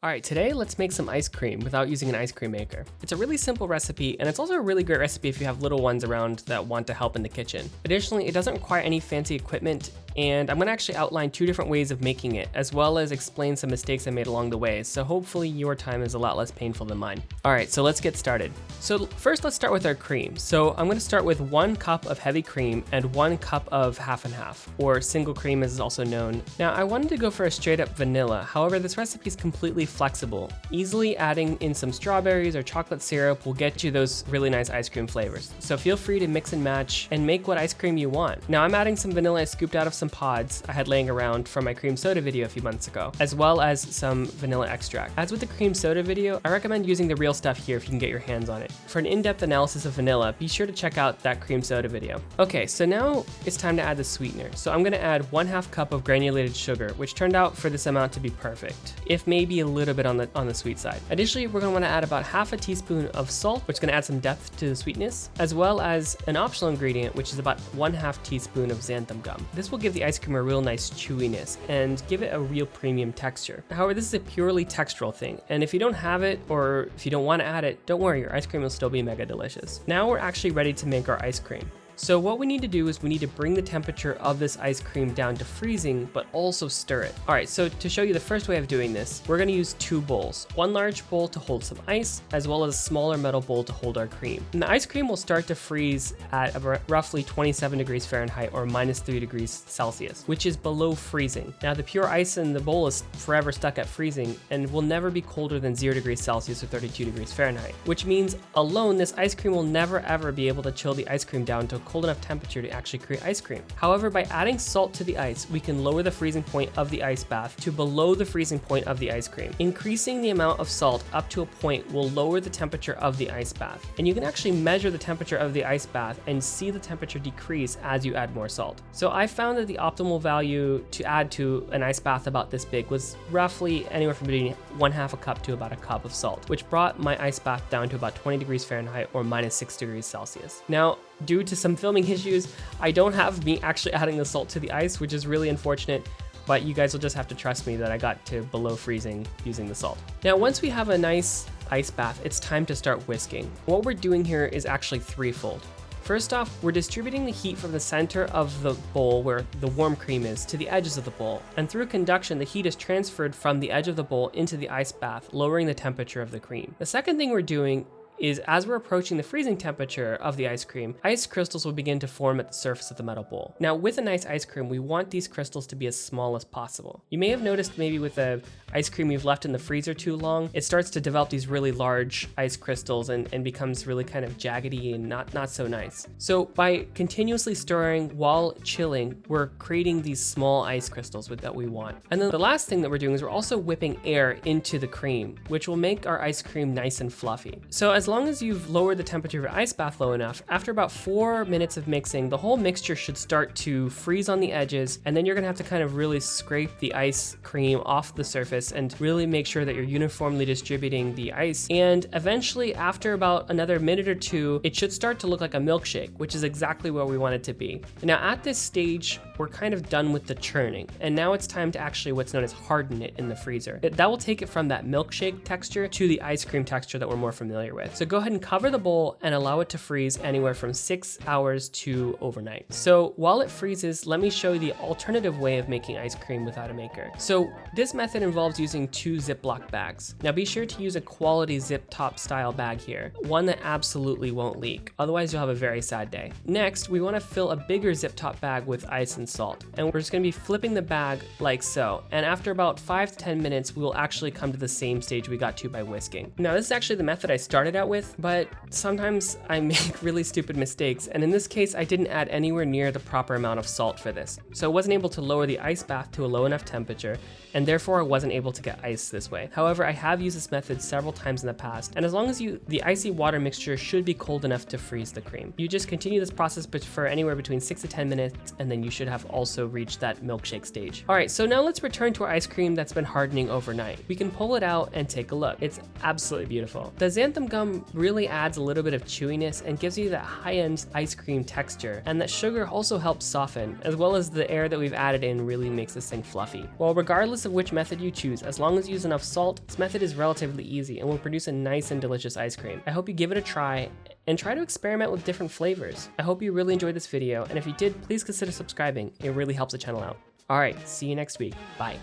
Alright, today let's make some ice cream without using an ice cream maker. It's a really simple recipe, and it's also a really great recipe if you have little ones around that want to help in the kitchen. Additionally, it doesn't require any fancy equipment, and I'm going to actually outline 2 different ways of making it, as well as explain some mistakes I made along the way, so hopefully your time is a lot less painful than mine. Alright, so let's get started. So first let's start with our cream. So I'm going to start with 1 cup of heavy cream and 1 cup of half and half, or single cream as is also known. Now I wanted to go for a straight up vanilla, however this recipe is completely flexible. Easily adding in some strawberries or chocolate syrup will get you those really nice ice cream flavors. So feel free to mix and match and make what ice cream you want. Now I'm adding some vanilla I scooped out of some pods I had laying around from my cream soda video a few months ago, as well as some vanilla extract. As with the cream soda video, I recommend using the real stuff here if you can get your hands on it. For an in-depth analysis of vanilla, be sure to check out that cream soda video. Okay, so now it's time to add the sweetener. So I'm gonna add 1/2 cup of granulated sugar, which turned out for this amount to be perfect, if maybe a little bit on the sweet side. Additionally, we're gonna wanna add about 1/2 teaspoon of salt, which is gonna add some depth to the sweetness, as well as an optional ingredient, which is about 1/2 teaspoon of xanthan gum. This will give the ice cream a real nice chewiness and give it a real premium texture. However, this is a purely textural thing, and if you don't have it or if you don't wanna add it, don't worry, your ice cream will still be mega delicious. Now we're actually ready to make our ice cream. So what we need to do is we need to bring the temperature of this ice cream down to freezing, but also stir it. All right, so to show you the first way of doing this, we're gonna use 2 bowls. 1 large bowl to hold some ice, as well as a smaller metal bowl to hold our cream. And the ice cream will start to freeze at roughly 27 degrees Fahrenheit or -3 degrees Celsius, which is below freezing. Now the pure ice in the bowl is forever stuck at freezing and will never be colder than 0 degrees Celsius or 32 degrees Fahrenheit, which means alone this ice cream will never ever be able to chill the ice cream down to a cold enough temperature to actually create ice cream. However, by adding salt to the ice, we can lower the freezing point of the ice bath to below the freezing point of the ice cream. Increasing the amount of salt up to a point will lower the temperature of the ice bath. And you can actually measure the temperature of the ice bath and see the temperature decrease as you add more salt. So I found that the optimal value to add to an ice bath about this big was roughly anywhere from between 1/2 a cup to about a cup of salt, which brought my ice bath down to about 20 degrees Fahrenheit or -6 degrees Celsius. Now, due to some filming issues, I don't have me actually adding the salt to the ice, which is really unfortunate, but you guys will just have to trust me that I got to below freezing using the salt. Now, once we have a nice ice bath, it's time to start whisking. What we're doing here is actually threefold. First off, we're distributing the heat from the center of the bowl where the warm cream is to the edges of the bowl, and through conduction, the heat is transferred from the edge of the bowl into the ice bath, lowering the temperature of the cream. The second thing we're doing is as we're approaching the freezing temperature of the ice cream, ice crystals will begin to form at the surface of the metal bowl. Now with a nice ice cream, we want these crystals to be as small as possible. You may have noticed maybe with the ice cream you've left in the freezer too long, it starts to develop these really large ice crystals and becomes really kind of jaggedy and not so nice. So by continuously stirring while chilling, we're creating these small ice crystals that we want. And then the last thing that we're doing is we're also whipping air into the cream, which will make our ice cream nice and fluffy. So as long as you've lowered the temperature of your ice bath low enough, after about 4 minutes of mixing, the whole mixture should start to freeze on the edges, and then you're gonna have to kind of really scrape the ice cream off the surface and really make sure that you're uniformly distributing the ice. And eventually, after about another minute or 2, it should start to look like a milkshake, which is exactly where we want it to be. Now at this stage, we're kind of done with the churning, and now it's time to actually what's known as harden it in the freezer. That will take it from that milkshake texture to the ice cream texture that we're more familiar with. So go ahead and cover the bowl and allow it to freeze anywhere from 6 hours to overnight. So while it freezes, let me show you the alternative way of making ice cream without a maker. So this method involves using 2 Ziploc bags. Now be sure to use a quality zip top style bag here, one that absolutely won't leak. Otherwise you'll have a very sad day. Next, we want to fill a bigger zip top bag with ice and salt. And we're just going to be flipping the bag like so. And after about 5 to 10 minutes, we will actually come to the same stage we got to by whisking. Now this is actually the method I started out with, but sometimes I make really stupid mistakes, and in this case I didn't add anywhere near the proper amount of salt for this. So I wasn't able to lower the ice bath to a low enough temperature, and therefore I wasn't able to get ice this way. However, I have used this method several times in the past, and as long as the icy water mixture should be cold enough to freeze the cream. You just continue this process for anywhere between 6 to 10 minutes, and then you should have also reached that milkshake stage. All right, so now let's return to our ice cream that's been hardening overnight. We can pull it out and take a look. It's absolutely beautiful. The xanthan gum cream really adds a little bit of chewiness and gives you that high-end ice cream texture, and that sugar also helps soften, as well as the air that we've added in really makes this thing fluffy. Well, regardless of which method you choose, as long as you use enough salt, this method is relatively easy and will produce a nice and delicious ice cream. I hope you give it a try and try to experiment with different flavors. I hope you really enjoyed this video, and if you did, please consider subscribing. It really helps the channel out. Alright, see you next week. Bye.